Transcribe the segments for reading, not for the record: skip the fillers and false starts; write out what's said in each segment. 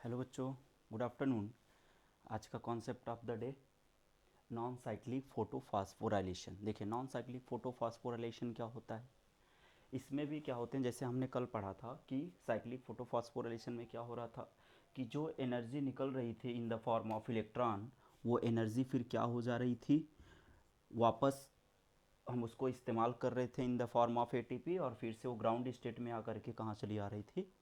Hello बच्चों, good afternoon. आज का concept of the day non cyclic photophosphorylation. देखिए, नॉन साइक्लिक फोटोफॉस्फोराइलेशन क्या होता है, इसमें भी क्या होते हैं। जैसे हमने कल पढ़ा था कि साइक्लिक फोटोफॉस्फोराइलेशन में क्या हो रहा था कि जो एनर्जी निकल रही थी इन द फॉर्म ऑफ इलेक्ट्रॉन, वो एनर्जी फिर क्या हो जा रही थी, वापस हम उसको इस्तेमाल कर रहे थे इन द फॉर्म ऑफ एटीपी, और फिर से वो ग्राउंड स्टेट में आकर के कहाँ चली आ रही थी,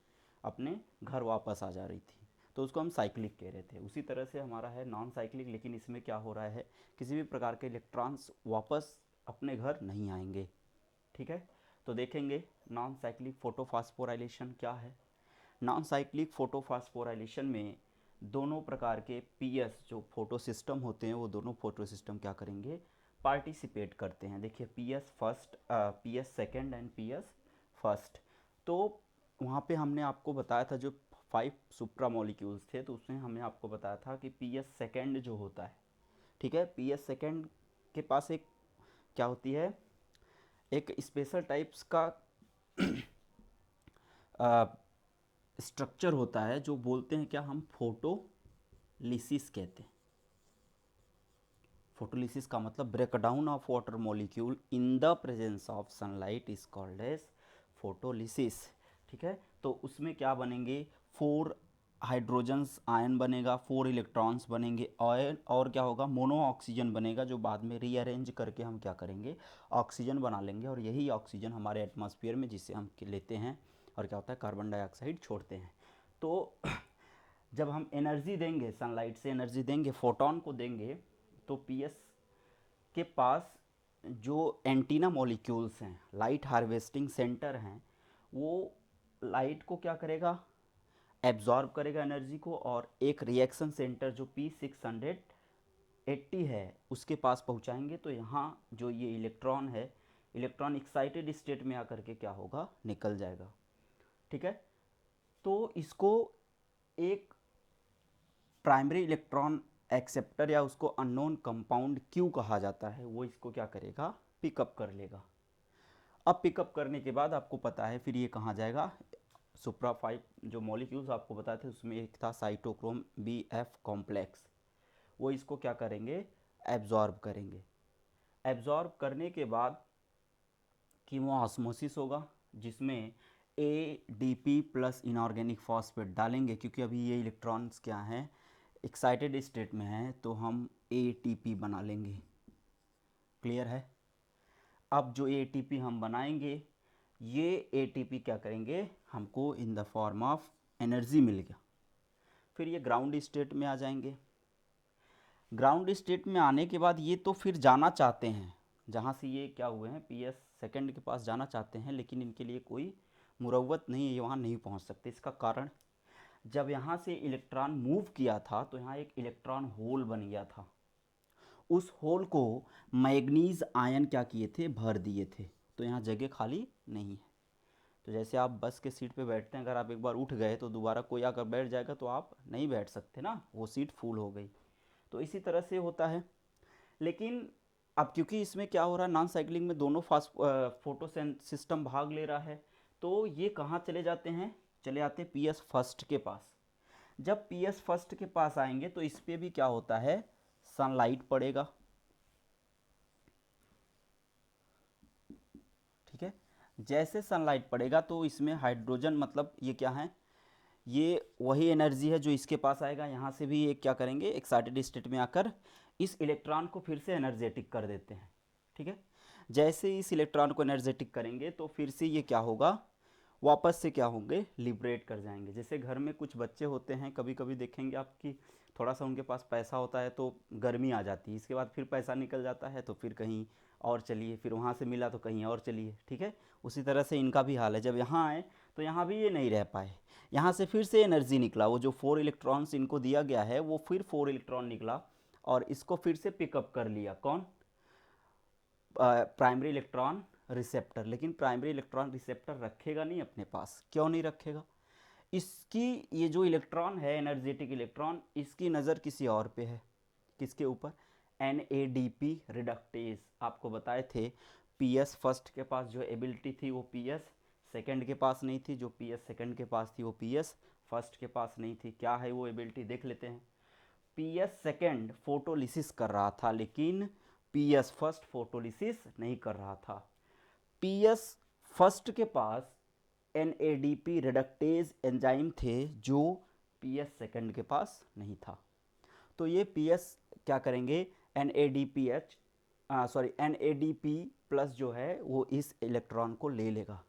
अपने घर वापस आ जा रही थी। तो उसको हम साइक्लिक कह रहे थे। उसी तरह से हमारा है नॉन साइक्लिक, लेकिन इसमें क्या हो रहा है, किसी भी प्रकार के इलेक्ट्रॉन्स वापस अपने घर नहीं आएंगे। ठीक है, तो देखेंगे नॉन साइक्लिक फोटोफॉस्फोराइलेशन क्या है। नॉन साइक्लिक फोटोफॉस्फोराइलेशन में दोनों प्रकार के पीएस जो फोटो सिस्टम होते हैं, वो दोनों फोटो सिस्टम क्या करेंगे, पार्टिसिपेट करते हैं। देखिए, PS first, PS second and PS first. तो वहाँ पे हमने आपको बताया था, जो 5 सुप्रा मॉलिक्यूल्स थे, तो उसमें हमने आपको बताया था कि पीएस सेकंड जो होता है, ठीक है, पीएस सेकंड के पास एक क्या होती है, एक स्पेशल टाइप्स का स्ट्रक्चर होता है, जो बोलते हैं क्या, हम फोटोलिसिस कहते हैं। फोटोलिसिस का मतलब break down of water molecule in the presence of sunlight is called as photolysis. ठीक है, तो उसमें क्या बनेंगे, 4 हाइड्रोजन्स आयन बनेगा, 4 इलेक्ट्रॉन्स बनेंगे, और क्या होगा, मोनो ऑक्सीजन बनेगा, जो बाद में रीअरेंज करके हम क्या करेंगे, ऑक्सीजन बना लेंगे। और यही ऑक्सीजन हमारे एटमॉस्फेयर में जिसे हम लेते हैं, और क्या होता है, कार्बन डाइऑक्साइड छोड़ते हैं। तो जब हम एनर्जी देंगे, सनलाइट से एनर्जी देंगे, फोटोन को देंगे, तो पीएस के पास जो एंटीना मॉलिक्यूल्स हैं, लाइट हार्वेस्टिंग सेंटर हैं, वो लाइट को क्या करेगा, एब्जॉर्ब करेगा एनर्जी को, और एक रिएक्शन सेंटर जो P680 है उसके पास पहुंचाएंगे। तो यहाँ जो ये इलेक्ट्रॉन है, इलेक्ट्रॉन एक्साइटेड स्टेट में आकर के क्या होगा, निकल जाएगा। ठीक है, तो इसको एक प्राइमरी इलेक्ट्रॉन एक्सेप्टर या उसको अननोन कंपाउंड क्यू कहा जाता है, वो इसको क्या करेगा, पिकअप कर लेगा। अब पिकअप करने के बाद आपको पता है फिर ये कहाँ जाएगा, सुप्रा 5 जो मॉलिक्यूल्स आपको बताए थे, उसमें एक था साइटोक्रोम बी एफ कॉम्प्लेक्स, वो इसको क्या करेंगे, एब्जॉर्ब करेंगे। एब्जॉर्ब करने के बाद कीमोऑस्मोसिस होगा, जिसमें ए D P plus inorganic phosphate डालेंगे, क्योंकि अभी ये इलेक्ट्रॉन्स क्या हैं, एक्साइटेड स्टेट में हैं, तो हम ए टी पी बना लेंगे। क्लियर है। अब जो ए टी पी हम बनाएंगे, ये ए टी पी क्या करेंगे, हमको in the form of energy मिल गया। फिर ये ग्राउंड स्टेट में आ जाएंगे। ग्राउंड स्टेट में आने के बाद ये तो फिर जाना चाहते हैं, जहाँ से ये क्या हुए हैं, पीएस सेकंड के पास जाना चाहते हैं, लेकिन इनके लिए कोई मुरव्वत नहीं है, ये वहाँ नहीं पहुँच सकते। इसका कारण, जब यहाँ से इलेक्ट्रॉन मूव किया था तो यहाँ एक इलेक्ट्रॉन होल बन गया था। उस होल को मैग्नीज आयन क्या किए थे, भर दिए थे, तो यहाँ जगह खाली नहीं है। तो जैसे आप बस के सीट पे बैठते हैं, अगर आप एक बार उठ गए तो दोबारा कोई आकर बैठ जाएगा तो आप नहीं बैठ सकते ना, वो सीट फुल हो गई। तो इसी तरह से होता है। लेकिन अब क्योंकि इसमें क्या हो रहा है, नॉन साइक्लिंग में दोनों फास्ट फोटो सिस्टम भाग ले रहा है, तो ये कहाँ चले जाते हैं, चले आते हैं पीएस फर्स्ट के पास। जब पीएस फर्स्ट के पास आएंगे तो इस पे भी क्या होता है, सनलाइट पड़ेगा। ठीक है, जैसे सनलाइट पड़ेगा तो इसमें हाइड्रोजन, मतलब ये क्या है, ये वही एनर्जी है जो इसके पास आएगा। यहाँ से भी ये क्या करेंगे, एक्साइटेड स्टेट में आकर इस इलेक्ट्रॉन को फिर से एनर्जेटिक कर देते हैं। ठीक है, जैसे इस इलेक्ट्रॉन को एनर्जेटिक करेंगे तो फिर से ये क्या होगा, वापस से क्या होंगे, लिबरेट कर जाएंगे। जैसे घर में कुछ बच्चे होते हैं, कभी कभी देखेंगे आपकी, थोड़ा सा उनके पास पैसा होता है तो गर्मी आ जाती है, इसके बाद फिर पैसा निकल जाता है तो फिर कहीं और चलिए, फिर वहाँ से मिला तो कहीं और चलिए। ठीक है, उसी तरह से इनका भी हाल है। जब यहाँ आए तो यहाँ भी ये नहीं रह पाए, यहाँ से फिर से एनर्जी निकला, वो जो 4 इलेक्ट्रॉन्स इनको दिया गया है वो फिर 4 इलेक्ट्रॉन निकला, और इसको फिर से पिकअप कर लिया कौन, प्राइमरी इलेक्ट्रॉन रिसेप्टर। लेकिन प्राइमरी इलेक्ट्रॉन रिसेप्टर रखेगा नहीं अपने पास, क्यों नहीं रखेगा, इसकी ये जो इलेक्ट्रॉन है, एनर्जेटिक इलेक्ट्रॉन, इसकी नज़र किसी और पे है, किसके ऊपर, N A D P reductase. आपको बताए थे पीएस फर्स्ट के पास जो एबिलिटी थी वो पीएस सेकंड के पास नहीं थी, जो पी एस सेकंड के पास थी वो पी एस फर्स्ट के पास नहीं थी। क्या है वो एबिलिटी देख लेते हैं। पी एस सेकेंड फोटोलिसिस कर रहा था, लेकिन पी एस फर्स्ट फोटोलिसिस नहीं कर रहा था। पी एस फर्स्ट के पास NADP रिडक्टेज एंजाइम थे, जो पी एस सेकेंड के पास नहीं था। तो ये पी एस क्या करेंगे, NADP प्लस जो है वो इस इलेक्ट्रॉन को ले लेगा।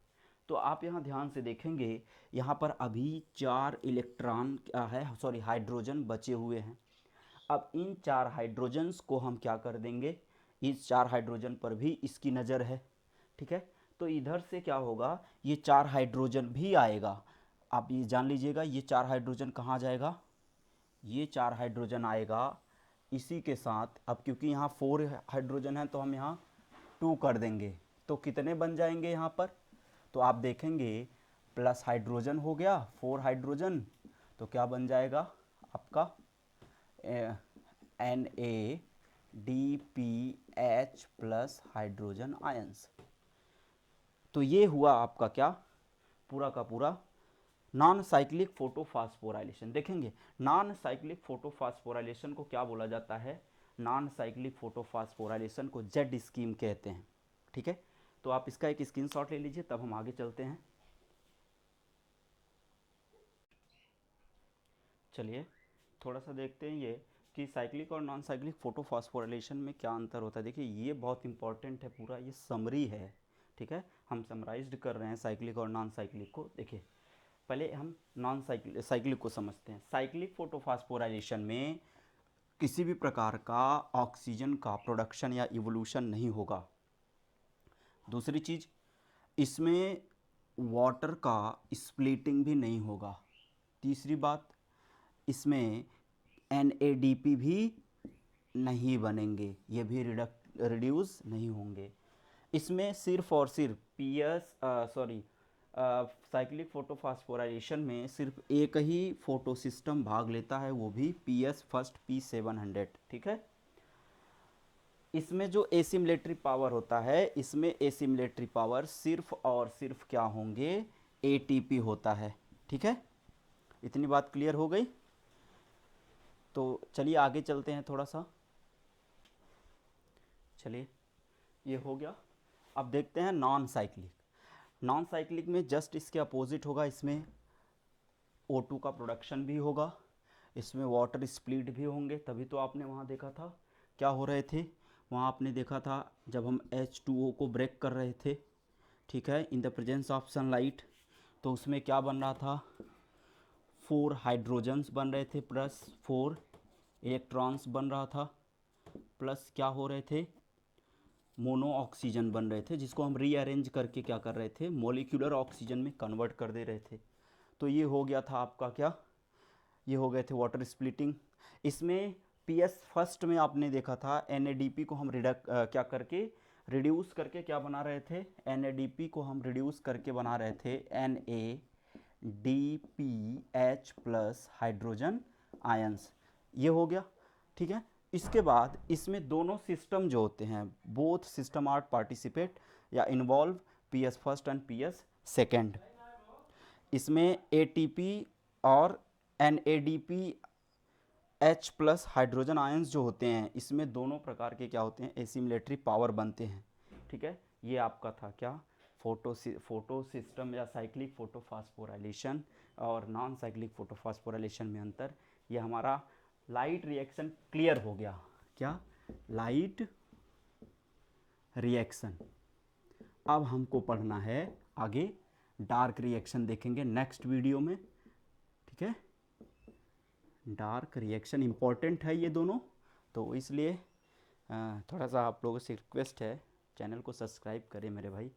तो आप यहाँ ध्यान से देखेंगे, यहाँ पर अभी 4 इलेक्ट्रॉन क्या है, हाइड्रोजन बचे हुए हैं। अब इन 4 हाइड्रोजन्स को हम क्या कर देंगे, इस 4 हाइड्रोजन पर भी इसकी नज़र है, ठीक है। तो इधर से क्या होगा, ये 4 हाइड्रोजन भी आएगा। आप ये जान लीजिएगा, ये 4 हाइड्रोजन कहाँ जाएगा, ये 4 हाइड्रोजन आएगा इसी के साथ। अब क्योंकि यहाँ 4 हाइड्रोजन है तो हम यहाँ 2 कर देंगे, तो कितने बन जाएंगे यहाँ पर, तो आप देखेंगे प्लस हाइड्रोजन हो गया 4 हाइड्रोजन, तो क्या बन जाएगा आपका NADPH प्लस हाइड्रोजन आयंस। तो ये हुआ आपका क्या, पूरा का पूरा नॉन साइक्लिक फोटोफॉस्फोराइलेशन। देखेंगे नॉन साइक्लिक फोटोफॉस्फोराइलेशन को क्या बोला जाता है, नॉन साइक्लिक फोटोफॉस्फोराइलेशन को जेड स्कीम कहते हैं, ठीक है। तो आप इसका एक स्क्रीनशॉट ले लीजिए, तब हम आगे चलते हैं। चलिए थोड़ा सा देखते हैं ये कि साइक्लिक और नॉन साइक्लिक फोटोफॉस्फोराइलेशन में क्या अंतर होता है। देखिए ये बहुत इंपॉर्टेंट है, पूरा ये समरी है, ठीक है। हम समराइज्ड कर रहे हैं साइक्लिक और नॉन साइक्लिक को। देखिए पहले हम नॉन साइक्लिक को समझते हैं। साइक्लिक फोटोफॉस्फोराइलेशन में किसी भी प्रकार का ऑक्सीजन का प्रोडक्शन या इवोल्यूशन नहीं होगा। दूसरी चीज़, इसमें वाटर का स्प्लिटिंग भी नहीं होगा। तीसरी बात, इसमें NADP भी नहीं बनेंगे, ये भी रिड्यूस नहीं होंगे। इसमें सिर्फ और सिर्फ साइक्लिक फोटोफॉस्फोराइलेशन में सिर्फ एक ही फोटो सिस्टम भाग लेता है, वो भी PS फर्स्ट P700, ठीक है। इसमें जो एसिमिलेटरी पावर होता है, इसमें एसिमिलेटरी पावर सिर्फ और सिर्फ क्या होंगे, ATP होता है, ठीक है। इतनी बात क्लियर हो गई। तो चलिए आगे चलते हैं थोड़ा सा। चलिए ये हो गया। अब देखते हैं नॉन साइक्लिक। नॉन साइक्लिक में जस्ट इसके अपोजिट होगा, इसमें O2 का प्रोडक्शन भी होगा, इसमें वाटर स्प्लिट भी होंगे। तभी तो आपने वहाँ देखा था क्या हो रहे थे, वहाँ आपने देखा था जब हम H2O को ब्रेक कर रहे थे, ठीक है, इन द प्रेजेंस ऑफ सनलाइट, तो उसमें क्या बन रहा था, 4 हाइड्रोजन्स बन रहे थे प्लस 4 इलेक्ट्रॉन्स बन रहा था, प्लस क्या हो रहे थे, मोनो ऑक्सीजन बन रहे थे, जिसको हम रीअरेंज करके क्या कर रहे थे, मॉलिक्यूलर ऑक्सीजन में कन्वर्ट कर दे रहे थे। तो ये हो गया था आपका क्या, ये हो गए थे वाटर स्प्लिटिंग। इसमें PS फर्स्ट में आपने देखा था NADP को हम क्या करके रिड्यूस करके क्या बना रहे थे, NADP को हम रिड्यूस करके बना रहे थे NADPH प्लस हाइड्रोजन आयंस। ये हो गया, ठीक है। इसके बाद इसमें दोनों सिस्टम जो होते हैं, बोथ सिस्टम आर पार्टिसिपेट या involve PS first and PS second. इसमें ATP और NADPH प्लस हाइड्रोजन आयंस जो होते हैं, इसमें दोनों प्रकार के क्या होते हैं, एसिमिलेटरी पावर बनते हैं, ठीक है। ये आपका था क्या, फोटो सिस्टम या साइक्लिक फोटोफॉस्फोराइलेशन और नॉन साइक्लिक फोटोफॉस्फोराइलेशन में अंतर। ये हमारा लाइट रिएक्शन क्लियर हो गया। क्या, लाइट रिएक्शन। अब हमको पढ़ना है आगे डार्क रिएक्शन, देखेंगे नेक्स्ट वीडियो में, ठीक है। डार्क रिएक्शन इम्पॉर्टेंट है ये दोनों, तो इसलिए थोड़ा सा आप लोगों से रिक्वेस्ट है, चैनल को सब्सक्राइब करें मेरे भाई,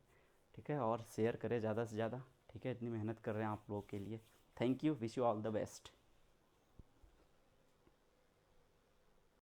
ठीक है, और शेयर करें ज़्यादा से ज़्यादा, ठीक है। इतनी मेहनत कर रहे हैं आप लोगों के लिए। Thank you, wish you all the best.